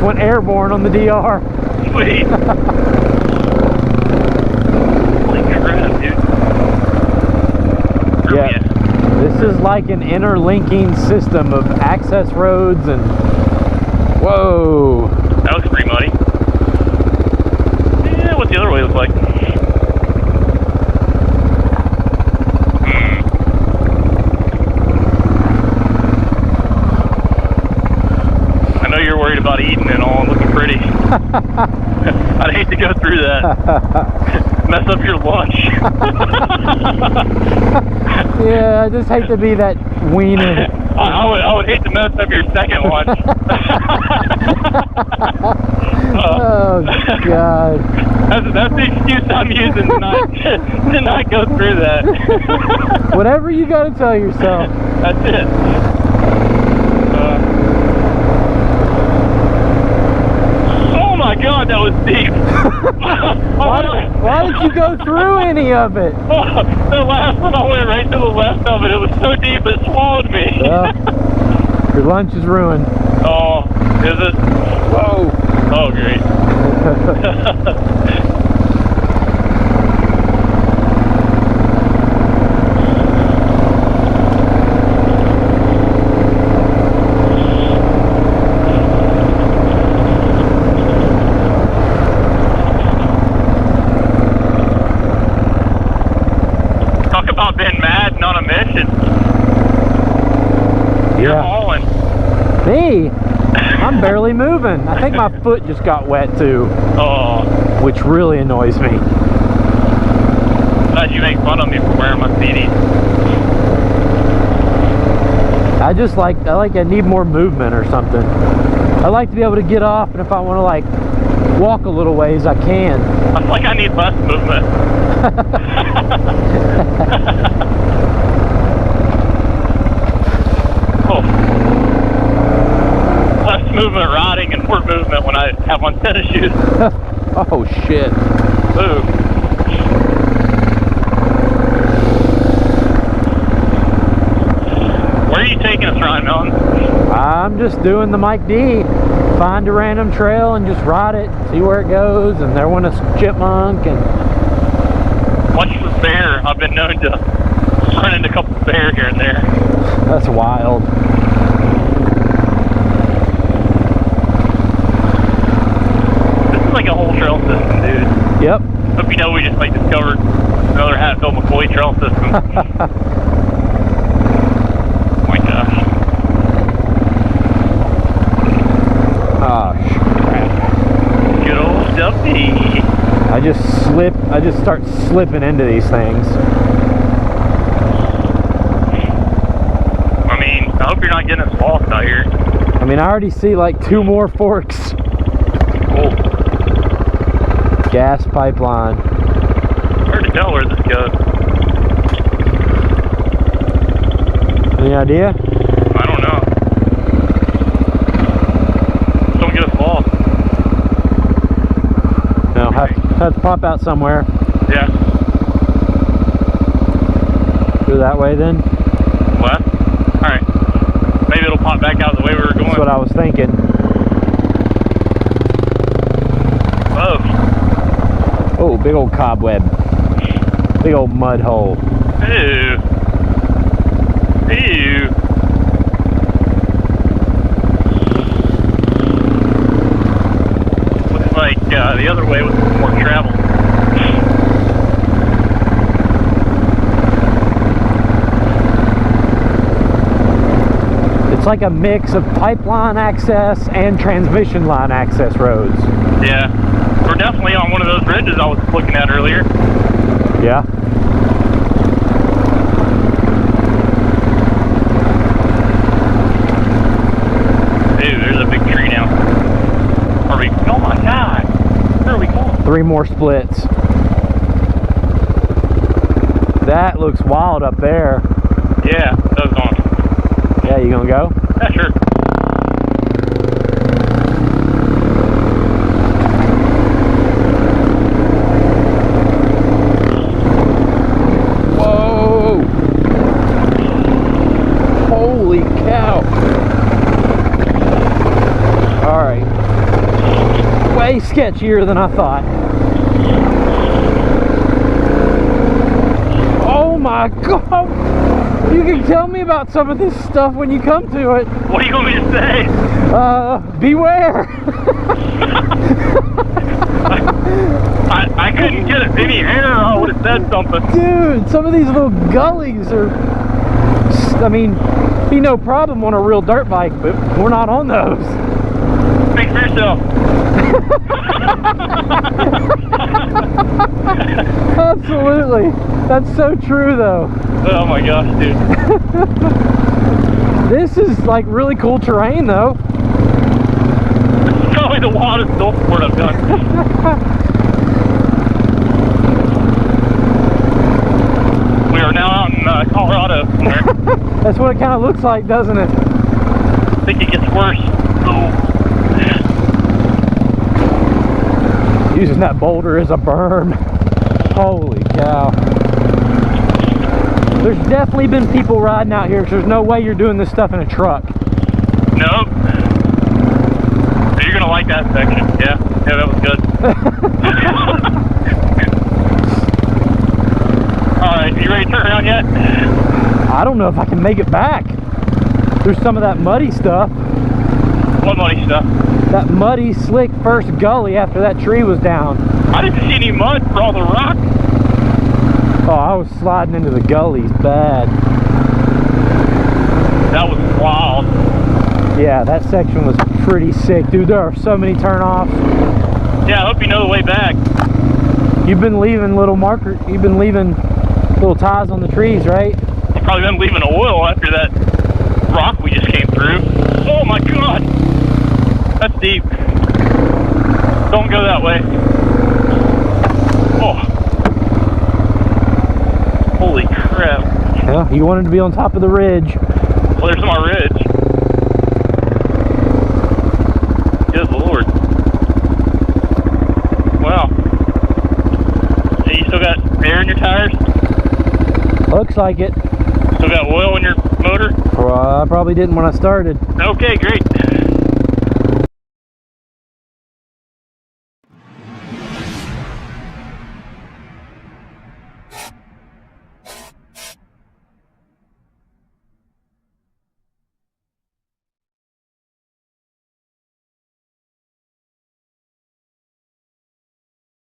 went airborne on the DR. Sweet. Holy crap, dude. Yeah. This is like an interlinking system of access roads and... Whoa. That looks pretty muddy. Yeah, what's the other way look like? I know you're worried about eating and all and looking pretty. I'd hate to go through that. Mess up your lunch. Yeah, I just hate to be that wiener. I would hate to mess up your second lunch. Oh, God. That's the excuse I'm using to not go through that. Whatever you got to tell yourself. That's it. Oh my God, that was deep. Why did you go through any of it? The last one, I went right to the left of it. It was so deep it swallowed me. Well, your lunch is ruined. Oh, is it? Whoa. Oh, great. Talk about being mad and on a mission. You're hauling. Me? I'm barely moving. I think my foot just got wet too. Oh. Which really annoys me. Glad you make fun of me for wearing my CDs. I need more movement or something. I like to be able to get off, and if I want to like walk a little ways, I can. I feel like I need less movement. Oh. Less movement riding and more movement when I have on tennis shoes. Oh shit. Ooh. Where are you taking us, Ryan Mountain? I'm just doing the Mike D. Find a random trail and just ride it, see where it goes, and there went a chipmunk and... Watch for bear. I've been known to run into a couple of bear here and there. That's wild. This is like a whole trail system, dude. Yep. Hope you know we just like discovered another Hatfield McCoy trail system. Oh my gosh. Oh, crap. Good old Duffy. I just start slipping into these things. I mean, I hope you're not getting us lost out here. I mean, I already see like 2 more forks. Cool. Gas pipeline. Hard to tell where this goes. Any idea? I don't know. Don't get us lost. No, have to pop out somewhere. Yeah. Go that way then? Left? Alright. Maybe it'll pop back out the way we were going. That's what I was thinking. Oh. Oh, big old cobweb. Big old mud hole. Ew. Ew. Looks like the other way was more travel. It's like a mix of pipeline access and transmission line access roads. Yeah. We're definitely on one of those ridges I was looking at earlier. Yeah. Dude, there's a big tree now. Are we? Oh my God! Where are we going? 3 more splits. That looks wild up there. Yeah, that was on. Yeah, you gonna go? Yeah, sure. Whoa! Holy cow! All right. way sketchier than I thought. Oh my God! You can tell me about some of this stuff when you come to it. What do you want me to say? Beware. I couldn't get any air, I would have said something. Dude, some of these little gullies are, I mean, be no problem on a real dirt bike, but we're not on those. Speak for yourself. Absolutely. That's so true though. Oh my gosh, dude. This is like really cool terrain though. This is probably the wildest hill sport I've done. We are now out in Colorado somewhere. That's what it kind of looks like, doesn't it? I think it gets worse. Oh. Using that boulder as a berm. Holy cow. There's definitely been people riding out here, because there's no way you're doing this stuff in a truck. Nope. You're gonna like that section. Yeah, that was good. Alright, you ready to turn around yet? I don't know if I can make it back. There's some of that muddy stuff. What muddy stuff? That muddy, slick first gully after that tree was down. I didn't see any mud for all the rock. Oh, I was sliding into the gullies bad. That was wild. Yeah, that section was pretty sick. Dude, there are so many turnoffs. Yeah, I hope you know the way back. You've been leaving little ties on the trees, right? You've probably been leaving oil after that rock we just came through. Oh my God! That's deep. Don't go that way. Oh. Holy crap. Yeah, you wanted to be on top of the ridge. Well, there's my ridge. Good Lord. Wow. Hey, you still got air in your tires? Looks like it. Still got oil in your motor? Well, I probably didn't when I started. Okay, great.